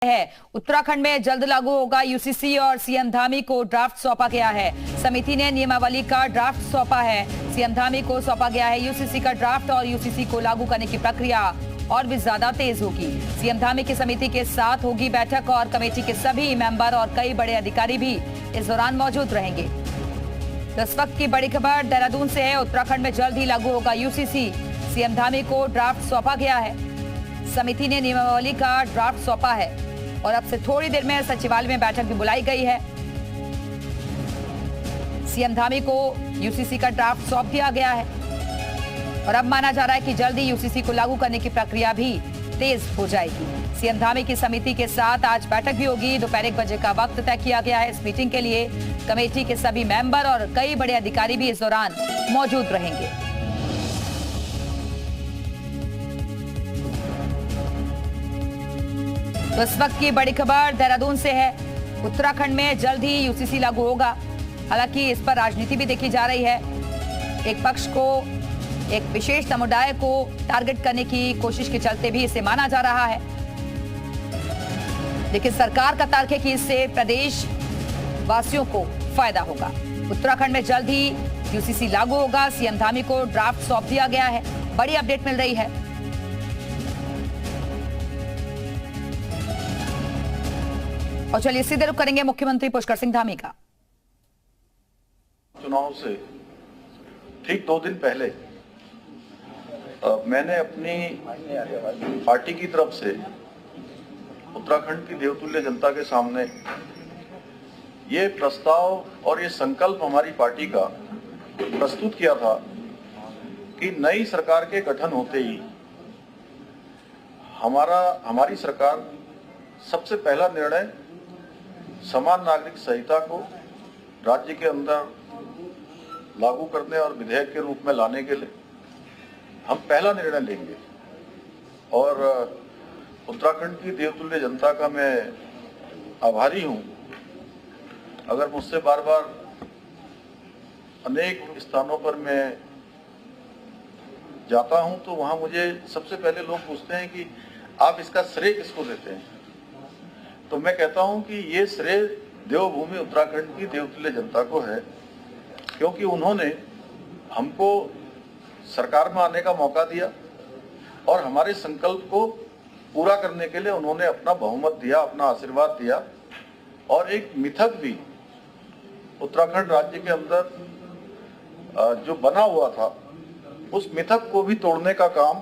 है। उत्तराखंड में जल्द लागू होगा यूसीसी और सीएम धामी को ड्राफ्ट सौंपा गया है। समिति ने नियमावली का ड्राफ्ट सौंपा है। सीएम धामी को सौंपा गया है यूसीसी का ड्राफ्ट और यूसीसी को लागू करने की प्रक्रिया और भी ज्यादा तेज होगी। सीएम धामी की समिति के साथ होगी बैठक और कमेटी के सभी मेंबर और कई बड़े अधिकारी भी इस दौरान मौजूद रहेंगे। तो इस वक्त की बड़ी खबर देहरादून से है। उत्तराखंड में जल्द ही लागू होगा यूसीसी। सीएम धामी को ड्राफ्ट सौंपा गया है। समिति ने नियमावली का ड्राफ्ट सौंपा है और अब से थोड़ी देर में सचिवालय में बैठक भी बुलाई गई है। सीएम धामी को यूसीसी का ड्राफ्ट सौंप दिया गया है और अब माना जा रहा है कि जल्द ही यूसीसी को लागू करने की प्रक्रिया भी तेज हो जाएगी। सीएम धामी की समिति के साथ आज बैठक भी होगी। दोपहर 1 बजे का वक्त तय किया गया है इस मीटिंग के लिए। कमेटी के सभी मेंबर और कई बड़े अधिकारी भी इस दौरान मौजूद रहेंगे। तो इस वक्त की बड़ी खबर देहरादून से है। उत्तराखंड में जल्द ही यूसीसी लागू होगा। हालांकि इस पर राजनीति भी देखी जा रही है। एक पक्ष को, एक विशेष समुदाय को टारगेट करने की कोशिश के चलते भी इसे माना जा रहा है, लेकिन सरकार का तर्क है कि इससे प्रदेश वासियों को फायदा होगा। उत्तराखंड में जल्द ही यूसीसी लागू होगा। सीएम धामी को ड्राफ्ट सौंप दिया गया है। बड़ी अपडेट मिल रही है। और चलिए सीधे रुख करेंगे मुख्यमंत्री पुष्कर सिंह धामी का। चुनाव से ठीक 2 दिन पहले मैंने अपनी पार्टी की तरफ से उत्तराखंड की देवतुल्य जनता के सामने ये प्रस्ताव और ये संकल्प हमारी पार्टी का प्रस्तुत किया था कि नई सरकार के गठन होते ही हमारी सरकार सबसे पहला निर्णय समान नागरिक संहिता को राज्य के अंदर लागू करने और विधेयक के रूप में लाने के लिए हम पहला निर्णय लेंगे। और उत्तराखंड की देवतुल्य जनता का मैं आभारी हूं। अगर मुझसे बार बार अनेक स्थानों पर मैं जाता हूं तो वहां मुझे सबसे पहले लोग पूछते हैं कि आप इसका श्रेय किसको देते हैं। तो मैं कहता हूं कि ये श्रेय देवभूमि उत्तराखंड की देवतुल्य जनता को है, क्योंकि उन्होंने हमको सरकार में आने का मौका दिया और हमारे संकल्प को पूरा करने के लिए उन्होंने अपना बहुमत दिया, अपना आशीर्वाद दिया। और एक मिथक भी उत्तराखंड राज्य के अंदर जो बना हुआ था, उस मिथक को भी तोड़ने का काम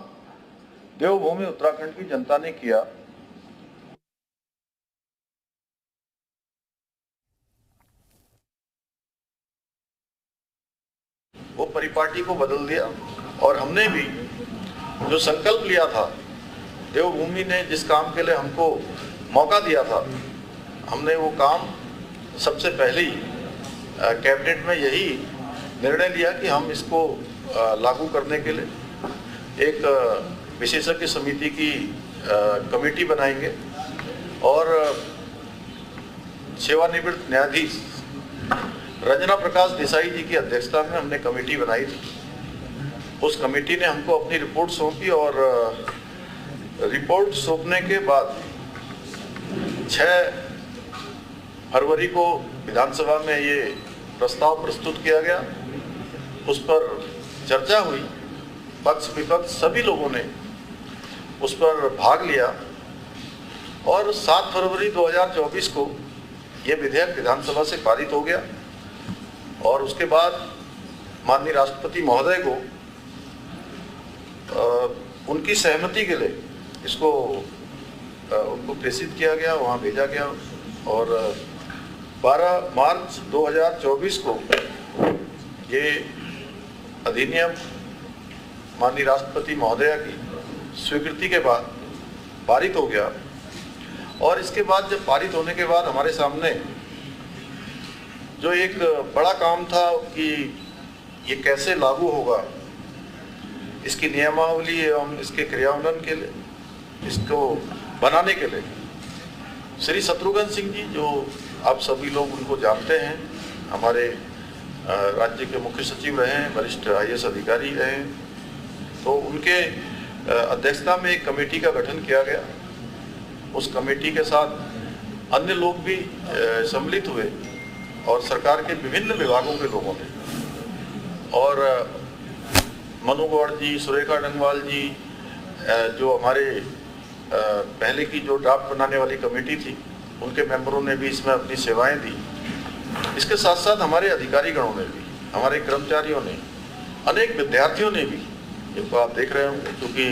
देवभूमि उत्तराखंड की जनता ने किया। वो परिपाटी को बदल दिया और हमने भी जो संकल्प लिया था, देवभूमि ने जिस काम के लिए हमको मौका दिया था, हमने वो काम सबसे पहले ही कैबिनेट में यही निर्णय लिया कि हम इसको लागू करने के लिए एक विशेषज्ञ समिति की कमेटी बनाएंगे और सेवानिवृत्त न्यायाधीश रंजना प्रकाश देसाई जी की अध्यक्षता में हमने कमेटी बनाई थी। उस कमेटी ने हमको अपनी रिपोर्ट सौंपी और रिपोर्ट सौंपने के बाद 6 फरवरी को विधानसभा में ये प्रस्ताव प्रस्तुत किया गया। उस पर चर्चा हुई, पक्ष विपक्ष सभी लोगों ने उस पर भाग लिया और 7 फरवरी 2024 को ये विधेयक विधानसभा से पारित हो गया। और उसके बाद माननीय राष्ट्रपति महोदय को उनकी सहमति के लिए इसको उनको प्रेषित किया गया, वहाँ भेजा गया। और 12 मार्च 2024 को ये अधिनियम माननीय राष्ट्रपति महोदया की स्वीकृति के बाद पारित हो गया। और इसके बाद जब पारित होने के बाद हमारे सामने जो एक बड़ा काम था कि ये कैसे लागू होगा, इसकी नियमावली एवं इसके क्रियान्वयन के लिए, इसको बनाने के लिए श्री शत्रुघ्न सिंह जी, जो आप सभी लोग उनको जानते हैं, हमारे राज्य के मुख्य सचिव रहे हैं, वरिष्ठ IAS अधिकारी रहे हैं, तो उनके अध्यक्षता में एक कमेटी का गठन किया गया उस कमेटी के साथ अन्य लोग भी सम्मिलित हुए और सरकार के विभिन्न विभागों के लोगों ने, और मनु गौड़ जी, सुरेखा डंगवाल जी, जो हमारे पहले की जो ड्राफ्ट बनाने वाली कमेटी थी, उनके मेंबरों ने भी इसमें अपनी सेवाएं दी। इसके साथ साथ हमारे अधिकारीगणों ने भी, हमारे कर्मचारियों ने, अनेक विद्यार्थियों ने भी, जिनको आप देख रहे होंगे, क्योंकि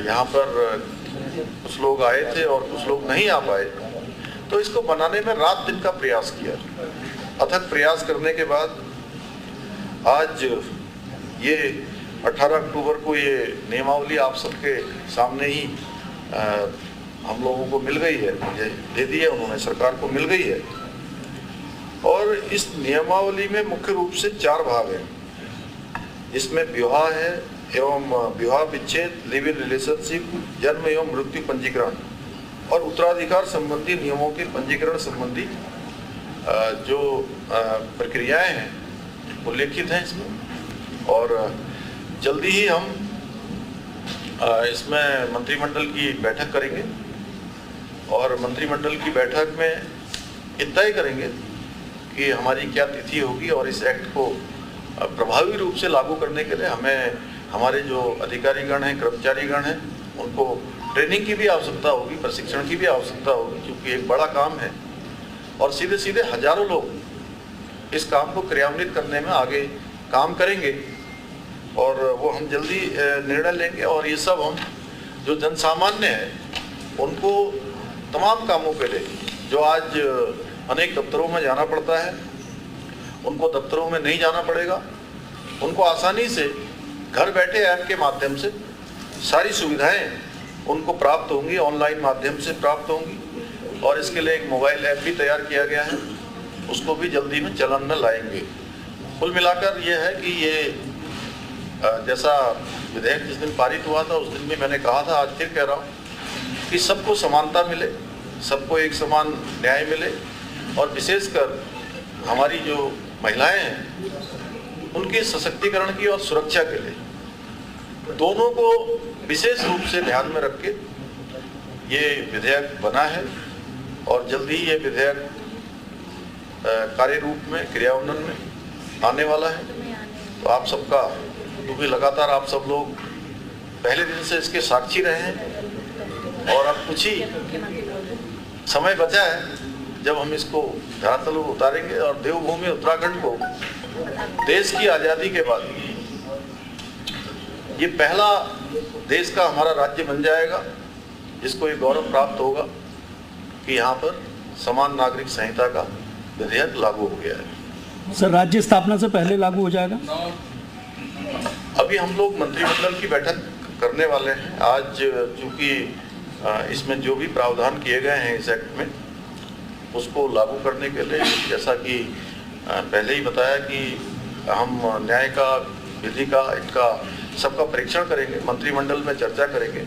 यहाँ पर कुछ लोग आए थे और कुछ लोग नहीं आ पाए, तो इसको बनाने में रात दिन का प्रयास किया। अथक प्रयास करने के बाद आज ये 18 अक्टूबर को ये नियमावली आप सबके सामने ही हम लोगों को मिल गई है, मुझे दे दी है उन्होंने, सरकार को मिल गई है। और इस नियमावली में मुख्य रूप से 4 भाग हैं। इसमें विवाह है एवं विवाह विच्छेद, लिव इन रिलेशनशिप, जन्म एवं मृत्यु पंजीकरण और उत्तराधिकार संबंधी नियमों के पंजीकरण संबंधी जो प्रक्रियाएं हैं उल्लेखित हैं इसमें। और जल्दी ही हम इसमें मंत्रिमंडल की बैठक करेंगे और मंत्रिमंडल की बैठक में ये तय करेंगे कि हमारी क्या तिथि होगी, और इस एक्ट को प्रभावी रूप से लागू करने के लिए हमें हमारे जो अधिकारीगण हैं, कर्मचारीगण हैं, उनको ट्रेनिंग की भी आवश्यकता होगी, प्रशिक्षण की भी आवश्यकता होगी, क्योंकि एक बड़ा काम है और सीधे सीधे हजारों लोग इस काम को क्रियान्वित करने में आगे काम करेंगे और वो हम जल्दी निर्णय लेंगे। और ये सब हम जो जन सामान्य है उनको तमाम कामों के लिए, जो आज अनेक दफ्तरों में जाना पड़ता है, उनको दफ्तरों में नहीं जाना पड़ेगा, उनको आसानी से घर बैठे ऐप के माध्यम से सारी सुविधाएं उनको प्राप्त होंगी, ऑनलाइन माध्यम से प्राप्त होंगी। और इसके लिए एक मोबाइल ऐप भी तैयार किया गया है, उसको भी जल्दी में चलन में लाएंगे। कुल मिलाकर ये है कि ये जैसा विधेयक जिस दिन पारित हुआ था उस दिन भी मैंने कहा था, आज फिर कह रहा हूँ कि सबको समानता मिले, सबको एक समान न्याय मिले, और विशेषकर हमारी जो महिलाएं हैं उनके सशक्तिकरण की और सुरक्षा के लिए दोनों को विशेष रूप से ध्यान में रख के ये विधेयक बना है। और जल्दी ही ये विधेयक कार्य रूप में, क्रियान्वयन में आने वाला है। तो आप सबका, क्योंकि लगातार आप सब लोग पहले दिन से इसके साक्षी रहे हैं और अब कुछ ही समय बचा है जब हम इसको धरातल पर उतारेंगे और देवभूमि उत्तराखंड को देश की आज़ादी के बाद ये पहला देश का हमारा राज्य बन जाएगा, जिसको ये गौरव प्राप्त होगा कि यहाँ पर समान नागरिक संहिता का विधेयक लागू हो गया है। सर, राज्य स्थापना से पहले लागू हो जाएगा? अभी हम लोग मंत्रिमंडल की बैठक करने वाले हैं आज, चूँकि इसमें जो भी प्रावधान किए गए हैं इस एक्ट में उसको लागू करने के लिए, जैसा कि पहले ही बताया कि हम न्याय का, विधि का, इनका सबका परीक्षण करेंगे, मंत्रिमंडल में चर्चा करेंगे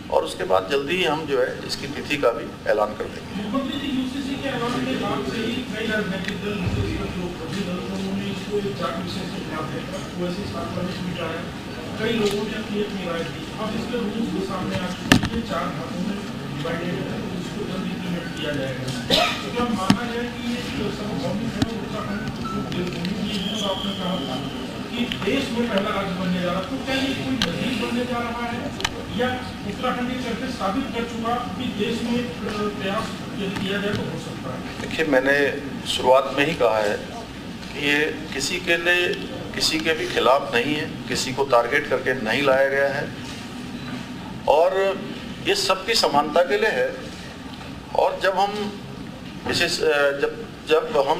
और उसके बाद जल्दी ही हम जो है इसकी तिथि का भी ऐलान कर देंगे। कई लोगों ने अपनी राय दी, अब इसके रूल्स के सामने आ चुके हैं, 4 भागों में डिवाइडेड है, तो उसको जल्द इम्प्लीमेंट किया जाएगा। तो क्या माना जाए कि ये जो सार्वभौमिक है उत्तराखंड देवभूमि की, आपने कहा था कि देश में पहला राज्य बनने जा रहा, तो क्या ये कोई नजीर बनने जा रहा है या उत्तराखंड ये करके साबित कर चुका कि देश में प्रयास किया जाए तो हो सकता है? देखिए, मैंने शुरुआत में ही कहा है कि ये किसी के लिए, किसी के भी खिलाफ नहीं है, किसी को टारगेट करके नहीं लाया गया है और ये सबकी समानता के लिए है। और जब हम विशेष जब हम